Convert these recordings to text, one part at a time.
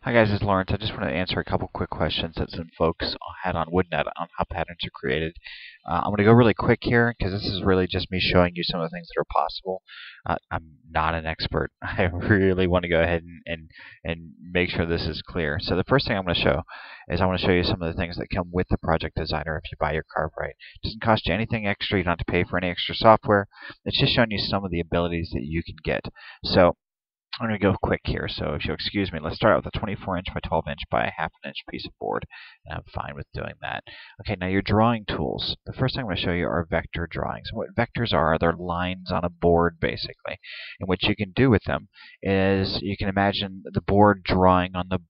Hi guys, it's Lawrence. I just want to answer a couple quick questions that some folks had on WoodNet on how patterns are created. I'm going to go really quick here because this is really just me showing you some of the things that are possible. I'm not an expert. I really want to go ahead and make sure this is clear. So the first thing I'm going to show is I want to show you some of the things that come with the Project Designer if you buy your Carvewright. It doesn't cost you anything extra. You don't have to pay for any extra software. It's just showing you some of the abilities that you can get. So I'm going to go quick here, so if you'll excuse me, let's start out with a 24-inch by 12-inch by a half-an-inch piece of board, and I'm fine with doing that. Okay, now your drawing tools. The first thing I'm going to show you are vector drawings. What vectors are, they're lines on a board, basically. And what you can do with them is you can imagine the board drawing on the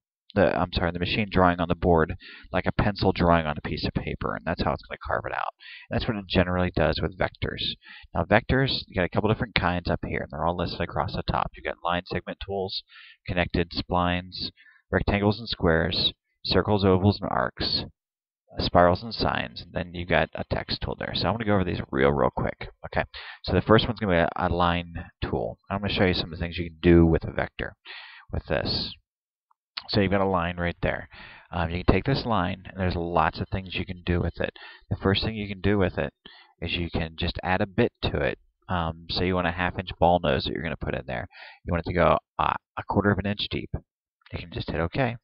machine drawing on the board like a pencil drawing on a piece of paper, and that's how it's going to carve it out. And that's what it generally does with vectors. Now vectors, you got a couple different kinds up here, and they're all listed across the top. You got line segment tools, connected splines, rectangles and squares, circles, ovals, and arcs, spirals and signs, and then you got a text tool there. So I'm going to go over these real quick. Okay, so the first one's going to be a line tool. I'm going to show you some of the things you can do with a vector with this. So you've got a line right there. You can take this line, and there's lots of things you can do with it. The first thing you can do with it is you can just add a bit to it. Say you want a half-inch ball nose that you're going to put in there. You want it to go a quarter of an inch deep. You can just hit OK, and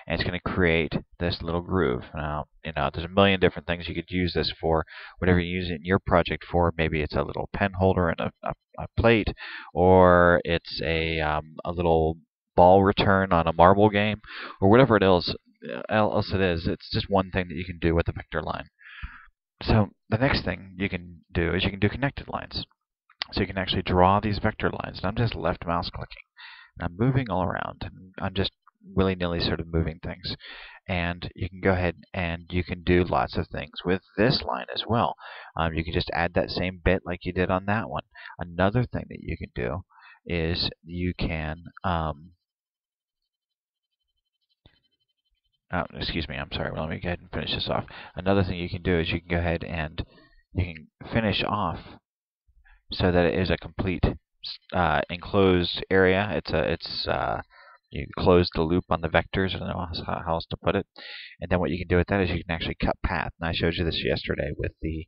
it's going to create this little groove. Now, there's a million different things you could use this for. Whatever you use it in your project for, maybe it's a little pen holder and a plate, or it's a little ball return on a marble game, or whatever else it is. It's just one thing that you can do with a vector line. So the next thing you can do is you can do connected lines. So you can actually draw these vector lines. And I'm just left mouse clicking. And I'm moving all around. And I'm just willy-nilly sort of moving things. And you can go ahead and you can do lots of things with this line as well. You can just add that same bit like you did on that one. Another thing that you can do is you can excuse me, I'm sorry. Let me go ahead and finish this off. Another thing you can do is you can go ahead and you can finish off so that it is a complete enclosed area. You close the loop on the vectors. I don't know how else to put it. And then what you can do with that is you can actually cut path. And I showed you this yesterday with the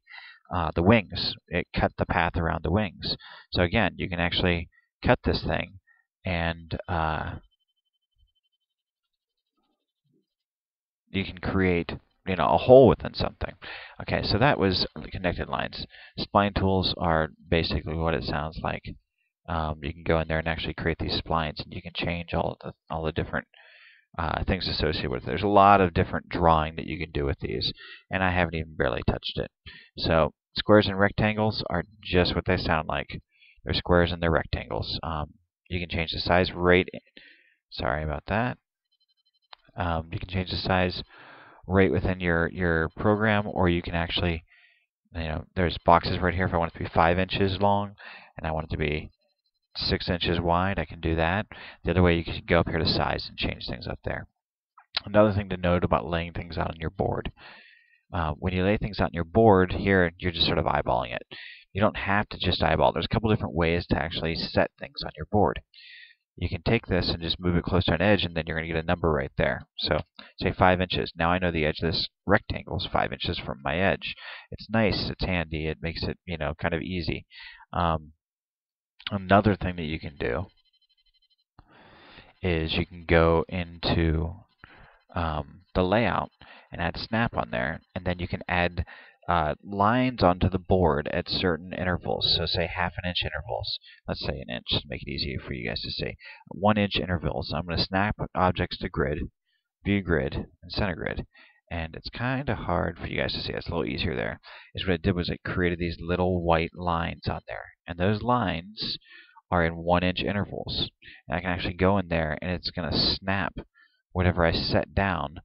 wings. It cut the path around the wings. So again, you can actually cut this thing and you can create a hole within something. Okay, so that was connected lines. Spline tools are basically what it sounds like. You can go in there and actually create these splines, and you can change all the different things associated with it. There's a lot of different drawing that you can do with these, and I haven't even barely touched it. So squares and rectangles are just what they sound like. They're squares and they're rectangles. You can change the size right. Sorry about that. You can change the size right within your program, or you can actually, there's boxes right here. If I want it to be 5 inches long and I want it to be 6 inches wide, I can do that. The other way, you can go up here to size and change things up there. Another thing to note about laying things out on your board. When you lay things out on your board, here you're just sort of eyeballing it. You don't have to just eyeball. There's a couple different ways to actually set things on your board. You can take this and just move it close to an edge, and then you're going to get a number right there. So, say 5 inches. Now I know the edge of this rectangle is 5 inches from my edge. It's nice. It's handy. It makes it, kind of easy. Another thing that you can do is you can go into the layout and add snap on there, and then you can add lines onto the board at certain intervals. So say half-an-inch intervals. Let's say an inch to make it easier for you guys to see. 1-inch intervals. I'm going to snap objects to grid, view grid, and center grid. And it's kind of hard for you guys to see. It's a little easier there. Is what it did was it created these little white lines on there. And those lines are in 1-inch intervals. And I can actually go in there and it's going to snap whatever I set down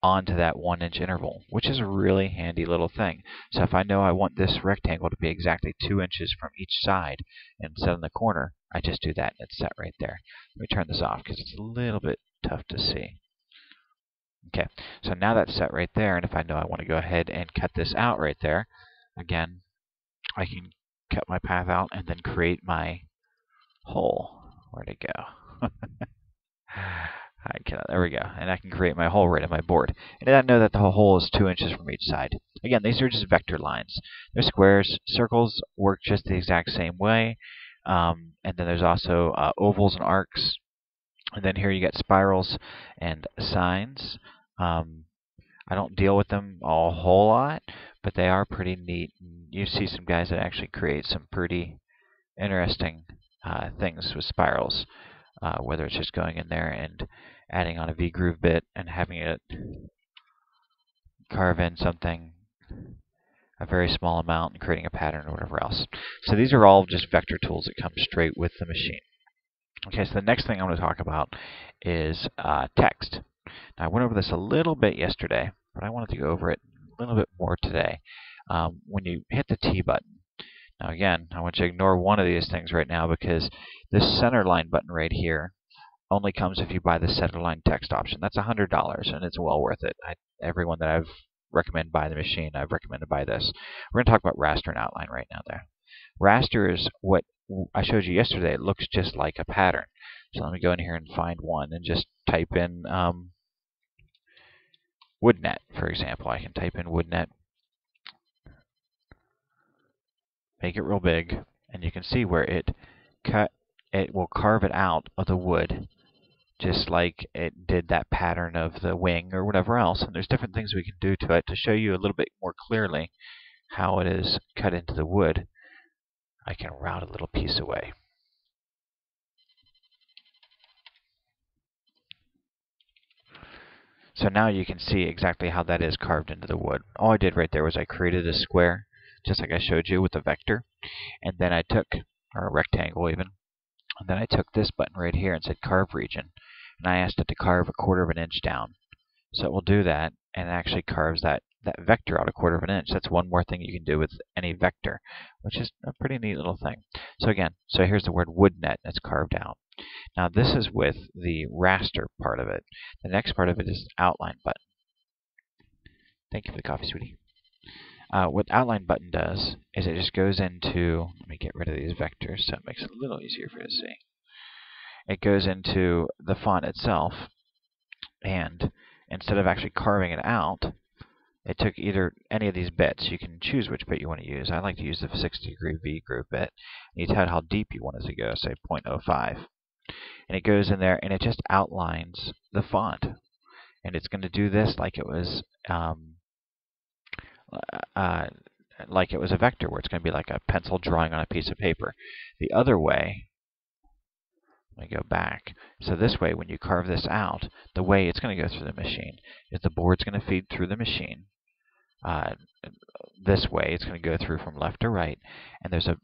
onto that 1-inch interval, which is a really handy little thing. So if I know I want this rectangle to be exactly 2 inches from each side and set in the corner, I just do that and it's set right there. Let me turn this off because it's a little bit tough to see. Okay, so now that's set right there, and if I know I want to go ahead and cut this out right there, again, I can cut my path out and then create my hole. Where'd it go? There we go. And I can create my hole right in my board. And I know that the whole hole is 2 inches from each side. Again, these are just vector lines. They're squares. Circles work just the exact same way. And then there's also ovals and arcs. And then here you get spirals and sines. I don't deal with them a whole lot, but they are pretty neat. You see some guys that actually create some pretty interesting things with spirals, whether it's just going in there and adding on a V-groove bit and having it carve in something, a very small amount, and creating a pattern or whatever else. So these are all just vector tools that come straight with the machine. Okay, so the next thing I'm going to talk about is text. Now, I went over this a little bit yesterday, but I wanted to go over it a little bit more today. When you hit the T button, now again, I want you to ignore one of these things right now because this center line button right here only comes if you buy the center line text option. That's $100, and it's well worth it. Everyone that I've recommended buy the machine, I've recommended buy this. We're going to talk about raster and outline right now there. Raster is what I showed you yesterday. It looks just like a pattern. So let me go in here and find one and just type in woodnet, for example. I can type in woodnet, make it real big, and you can see where it will carve it out of the wood just like it did that pattern of the wing or whatever else. And there's different things we can do to it to show you a little bit more clearly how it is cut into the wood. I can route a little piece away. So now you can see exactly how that is carved into the wood. All I did right there was I created a square, just like I showed you with the vector, and then I took, or a rectangle even, and then I took this button right here and said carve region, and I asked it to carve 1/4 of an inch down. So it will do that, and it actually carves that vector out 1/4 of an inch. That's one more thing you can do with any vector, which is a pretty neat little thing. So again, so here's the word woodnet that's carved out. Now this is with the raster part of it. The next part of it is the outline button. Thank you for the coffee, sweetie. What the outline button does is it just goes into, let me get rid of these vectors so it makes it a little easier for you to see. It goes into the font itself, and instead of actually carving it out, it took either any of these bits. You can choose which bit you want to use. I like to use the 60-degree V-groove bit. And you tell how deep you want it to go, say 0.05. And it goes in there and it just outlines the font. And it's going to do this like it was a vector, where it's going to be like a pencil drawing on a piece of paper. The other way, let me go back. So this way, when you carve this out, the way it's going to go through the machine is the board's going to feed through the machine. This way, it's going to go through from left to right, and there's a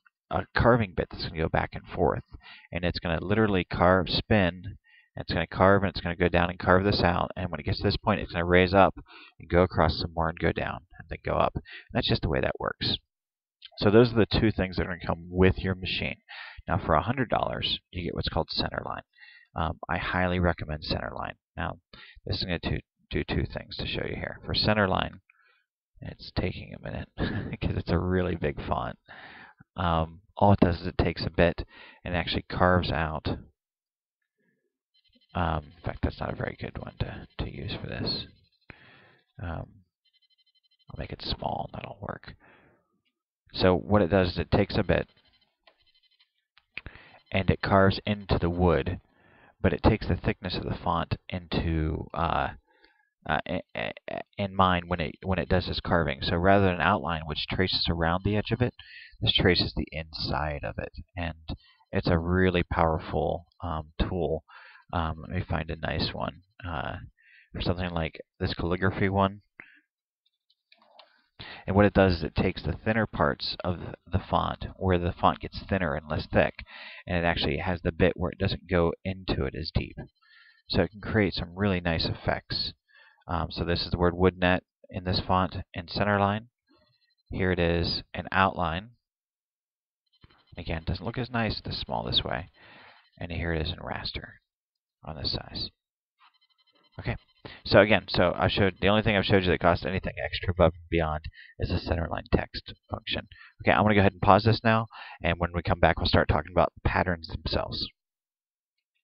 carving bit that's going to go back and forth, and it's going to literally carve, spin, and it's going to carve, and it's going to go down and carve this out, and when it gets to this point, it's going to raise up and go across some more and go down, and then go up. And that's just the way that works. So those are the two things that are going to come with your machine. Now for $100, you get what's called centerline. I highly recommend centerline. Now this is going to do two things to show you here. For centerline, it's taking a minute because it's a really big font. All it does is it takes a bit and actually carves out. In fact, that's not a very good one to use for this. I'll make it small, and that'll work. So what it does is it takes a bit and it carves into the wood, but it takes the thickness of the font into in mind when it does this carving. So rather than an outline which traces around the edge of it, this traces the inside of it, and it's a really powerful tool. Let me find a nice one for something like this calligraphy one. And what it does is it takes the thinner parts of the font, where the font gets thinner and less thick, and it actually has the bit where it doesn't go into it as deep. So it can create some really nice effects. So this is the word woodnet in this font in centerline. Here it is in outline. Again, it doesn't look as nice this small this way. And here it is in raster on this size. Okay. So again, the only thing I've showed you that costs anything extra above and beyond is the centerline text function. Okay, I'm going to go ahead and pause this now, and when we come back, we'll start talking about patterns themselves.